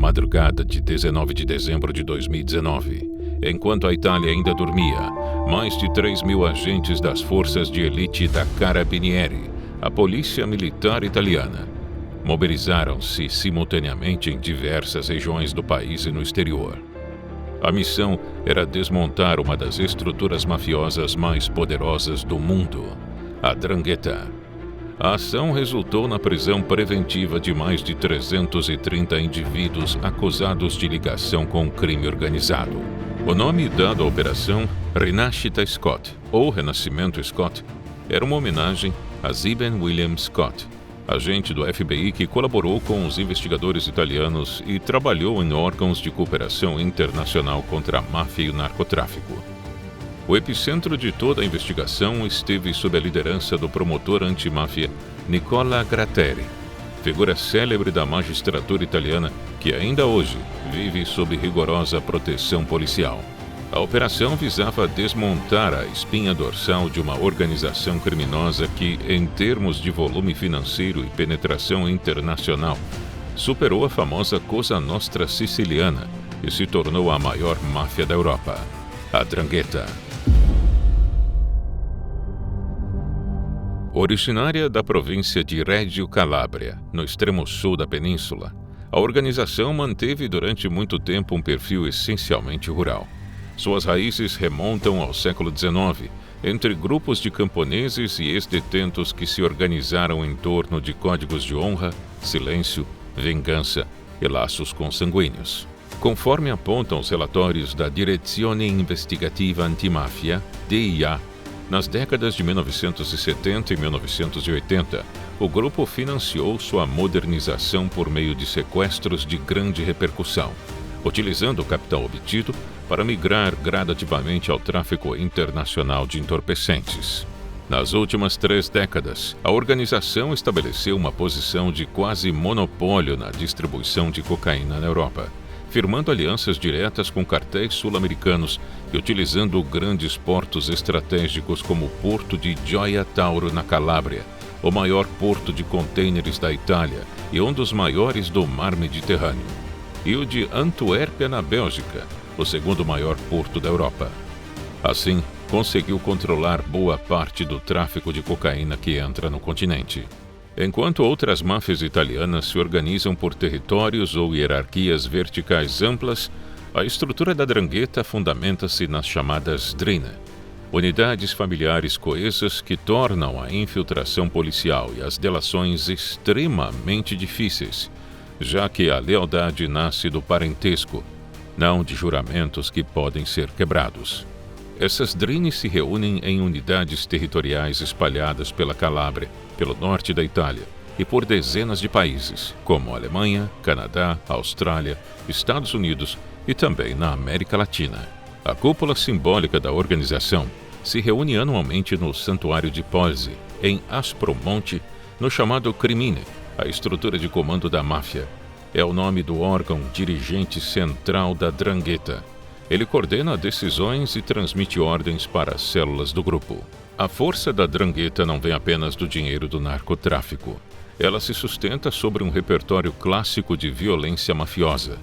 madrugada de 19 de dezembro de 2019, enquanto a Itália ainda dormia, mais de 3.000 agentes das forças de elite da Carabinieri, a polícia militar italiana, mobilizaram-se simultaneamente em diversas regiões do país e no exterior. A missão era desmontar uma das estruturas mafiosas mais poderosas do mundo, a 'Ndrangheta. A ação resultou na prisão preventiva de mais de 330 indivíduos acusados de ligação com o crime organizado. O nome dado à operação, Rinascita Scott, ou Renascimento Scott, era uma homenagem a Zeben William Scott, agente do FBI que colaborou com os investigadores italianos e trabalhou em órgãos de cooperação internacional contra a máfia e o narcotráfico. O epicentro de toda a investigação esteve sob a liderança do promotor antimáfia Nicola Gratteri, figura célebre da magistratura italiana que ainda hoje vive sob rigorosa proteção policial. A operação visava desmontar a espinha dorsal de uma organização criminosa que, em termos de volume financeiro e penetração internacional, superou a famosa Cosa Nostra siciliana e se tornou a maior máfia da Europa, a 'Ndrangheta. Originária da província de Reggio Calabria, no extremo sul da península, a organização manteve durante muito tempo um perfil essencialmente rural. Suas raízes remontam ao século XIX, entre grupos de camponeses e ex-detentos que se organizaram em torno de códigos de honra, silêncio, vingança e laços consanguíneos. Conforme apontam os relatórios da Direzione Investigativa Antimafia, DIA, nas décadas de 1970 e 1980, o grupo financiou sua modernização por meio de sequestros de grande repercussão, utilizando o capital obtido para migrar gradativamente ao tráfico internacional de entorpecentes. Nas últimas 3 décadas, a organização estabeleceu uma posição de quase monopólio na distribuição de cocaína na Europa, firmando alianças diretas com cartéis sul-americanos e utilizando grandes portos estratégicos como o porto de Gioia Tauro, na Calábria, o maior porto de contêineres da Itália e um dos maiores do mar Mediterrâneo, e o de Antuérpia, na Bélgica, o segundo maior porto da Europa. Assim, conseguiu controlar boa parte do tráfico de cocaína que entra no continente. Enquanto outras máfias italianas se organizam por territórios ou hierarquias verticais amplas, a estrutura da 'Ndrangheta fundamenta-se nas chamadas Drina, unidades familiares coesas que tornam a infiltração policial e as delações extremamente difíceis, já que a lealdade nasce do parentesco, não de juramentos que podem ser quebrados. Essas drines se reúnem em unidades territoriais espalhadas pela Calábria, pelo norte da Itália e por dezenas de países, como Alemanha, Canadá, Austrália, Estados Unidos e também na América Latina. A cúpula simbólica da organização se reúne anualmente no Santuário de Pozzi, em Aspromonte, no chamado Crimine, a estrutura de comando da máfia. É o nome do órgão dirigente central da 'Ndrangheta. Ele coordena decisões e transmite ordens para as células do grupo. A força da 'Ndrangheta não vem apenas do dinheiro do narcotráfico. Ela se sustenta sobre um repertório clássico de violência mafiosa,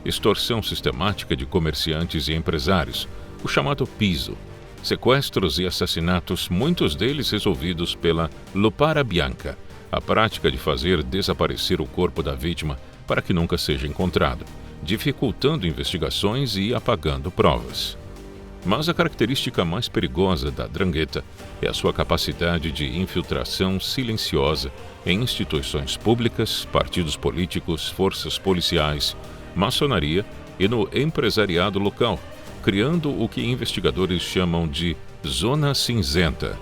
extorsão sistemática de comerciantes e empresários, o chamado piso, sequestros e assassinatos, muitos deles resolvidos pela Lupara Bianca, a prática de fazer desaparecer o corpo da vítima para que nunca seja encontrado, dificultando investigações e apagando provas. Mas a característica mais perigosa da 'Ndrangheta é a sua capacidade de infiltração silenciosa em instituições públicas, partidos políticos, forças policiais, maçonaria e no empresariado local, criando o que investigadores chamam de zona cinzenta,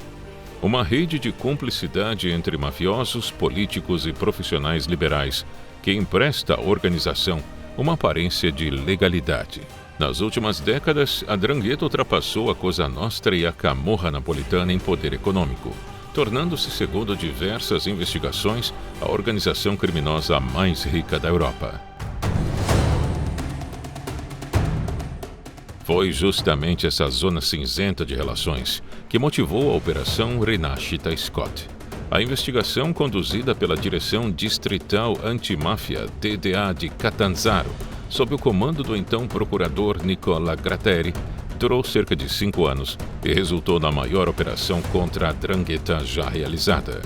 uma rede de cumplicidade entre mafiosos, políticos e profissionais liberais que empresta à organização uma aparência de legalidade. Nas últimas décadas, a 'Ndrangheta ultrapassou a Cosa Nostra e a Camorra napolitana em poder econômico, tornando-se, segundo diversas investigações, a organização criminosa mais rica da Europa. Foi justamente essa zona cinzenta de relações que motivou a Operação Rinascita Scott. A investigação, conduzida pela Direção Distrital Antimáfia (DDA) de Catanzaro, sob o comando do então procurador Nicola Gratteri, durou cerca de 5 anos e resultou na maior operação contra a 'Ndrangheta já realizada.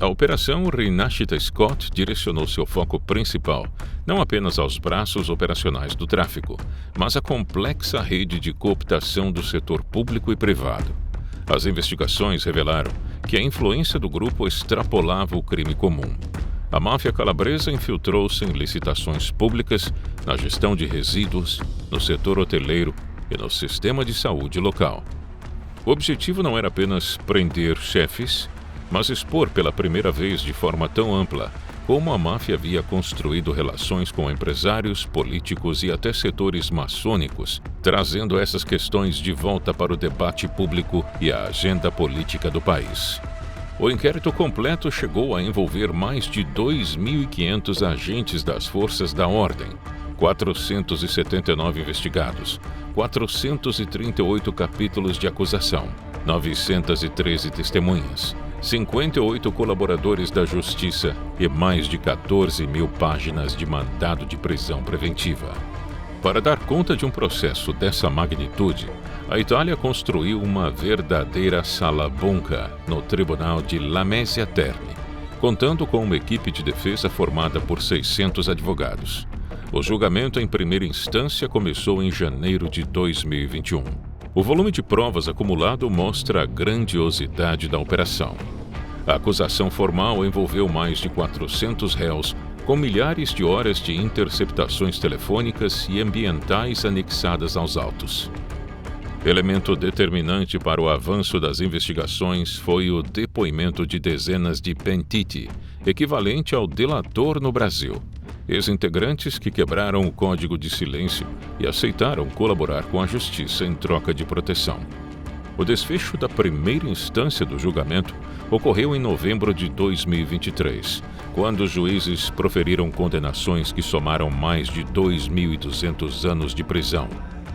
A Operação Rinascita Scott direcionou seu foco principal não apenas aos braços operacionais do tráfico, mas à complexa rede de cooptação do setor público e privado. As investigações revelaram que a influência do grupo extrapolava o crime comum. A máfia calabresa infiltrou-se em licitações públicas, na gestão de resíduos, no setor hoteleiro e no sistema de saúde local. O objetivo não era apenas prender chefes, mas expor pela primeira vez de forma tão ampla como a máfia havia construído relações com empresários, políticos e até setores maçônicos, trazendo essas questões de volta para o debate público e a agenda política do país. O inquérito completo chegou a envolver mais de 2.500 agentes das forças da ordem, 479 investigados, 438 capítulos de acusação, 913 testemunhas, 58 colaboradores da Justiça e mais de 14 mil páginas de mandado de prisão preventiva. Para dar conta de um processo dessa magnitude, a Itália construiu uma verdadeira sala bunker no Tribunal de Lamezia Terme, contando com uma equipe de defesa formada por 600 advogados. O julgamento em primeira instância começou em janeiro de 2021. O volume de provas acumulado mostra a grandiosidade da operação. A acusação formal envolveu mais de 400 réus, com milhares de horas de interceptações telefônicas e ambientais anexadas aos autos. Elemento determinante para o avanço das investigações foi o depoimento de dezenas de pentiti, equivalente ao delator no Brasil, ex-integrantes que quebraram o código de silêncio e aceitaram colaborar com a justiça em troca de proteção. O desfecho da primeira instância do julgamento ocorreu em novembro de 2023, quando os juízes proferiram condenações que somaram mais de 2.200 anos de prisão,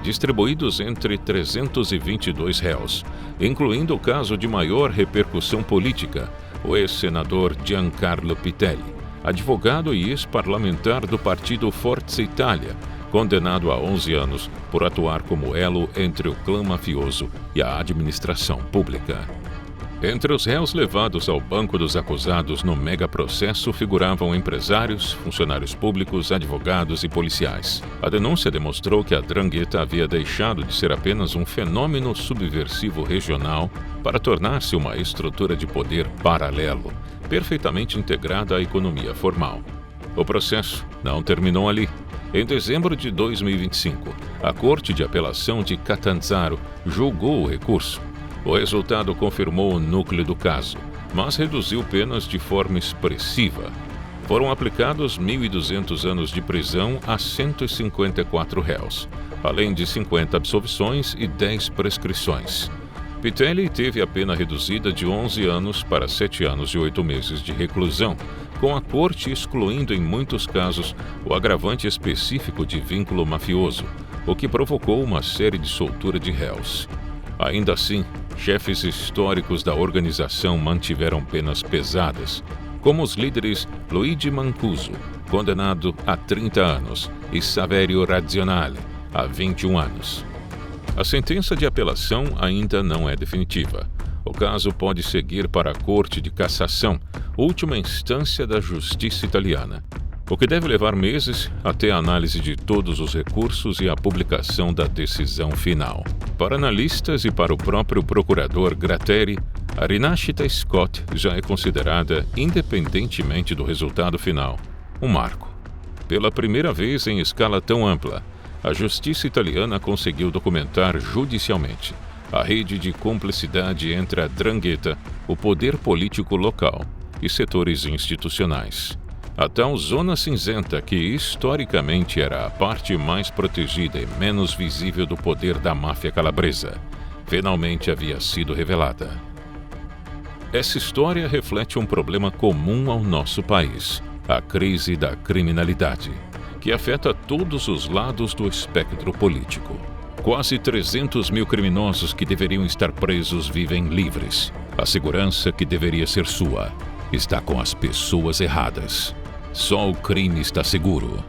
distribuídos entre 322 réus, incluindo o caso de maior repercussão política, o ex-senador Giancarlo Pitelli, advogado e ex-parlamentar do partido Forza Italia, condenado a 11 anos por atuar como elo entre o clã mafioso e a administração pública. Entre os réus levados ao banco dos acusados no megaprocesso figuravam empresários, funcionários públicos, advogados e policiais. A denúncia demonstrou que a 'Ndrangheta havia deixado de ser apenas um fenômeno subversivo regional para tornar-se uma estrutura de poder paralelo, perfeitamente integrada à economia formal. O processo não terminou ali. Em dezembro de 2025, a Corte de Apelação de Catanzaro julgou o recurso. O resultado confirmou o núcleo do caso, mas reduziu penas de forma expressiva. Foram aplicados 1.200 anos de prisão a 154 réus, além de 50 absolvições e 10 prescrições. Pitelli teve a pena reduzida de 11 anos para 7 anos e 8 meses de reclusão, com a corte excluindo em muitos casos o agravante específico de vínculo mafioso, o que provocou uma série de soltura de réus. Ainda assim, chefes históricos da organização mantiveram penas pesadas, como os líderes Luigi Mancuso, condenado a 30 anos, e Saverio Razionale, a 21 anos. A sentença de apelação ainda não é definitiva. O caso pode seguir para a Corte de Cassação, última instância da justiça italiana, o que deve levar meses até a análise de todos os recursos e a publicação da decisão final. Para analistas e para o próprio procurador Gratteri, a Rinascita Scott já é considerada, independentemente do resultado final, um marco. Pela primeira vez em escala tão ampla, a justiça italiana conseguiu documentar judicialmente a rede de cumplicidade entre a 'Ndrangheta, o poder político local e setores institucionais. A tal zona cinzenta, que historicamente era a parte mais protegida e menos visível do poder da máfia calabresa, finalmente havia sido revelada. Essa história reflete um problema comum ao nosso país: a crise da criminalidade, que afeta todos os lados do espectro político. Quase 300 mil criminosos que deveriam estar presos vivem livres. A segurança que deveria ser sua está com as pessoas erradas. Só o crime está seguro.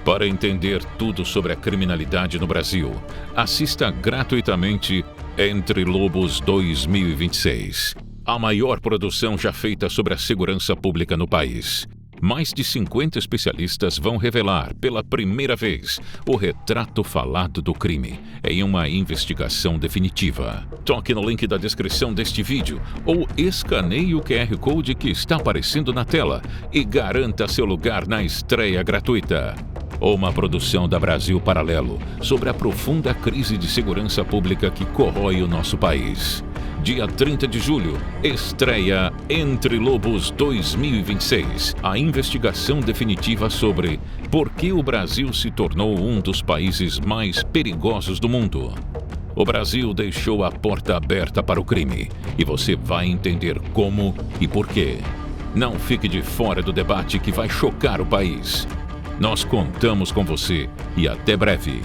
Para entender tudo sobre a criminalidade no Brasil, assista gratuitamente Entre Lobos 2026, a maior produção já feita sobre a segurança pública no país. Mais de 50 especialistas vão revelar, pela primeira vez, o retrato falado do crime em uma investigação definitiva. Toque no link da descrição deste vídeo ou escaneie o QR Code que está aparecendo na tela e garanta seu lugar na estreia gratuita. Uma produção da Brasil Paralelo sobre a profunda crise de segurança pública que corrói o nosso país. Dia 30 de julho, estreia Entre Lobos 2026, a investigação definitiva sobre por que o Brasil se tornou um dos países mais perigosos do mundo. O Brasil deixou a porta aberta para o crime e você vai entender como e por quê. Não fique de fora do debate que vai chocar o país. Nós contamos com você e até breve.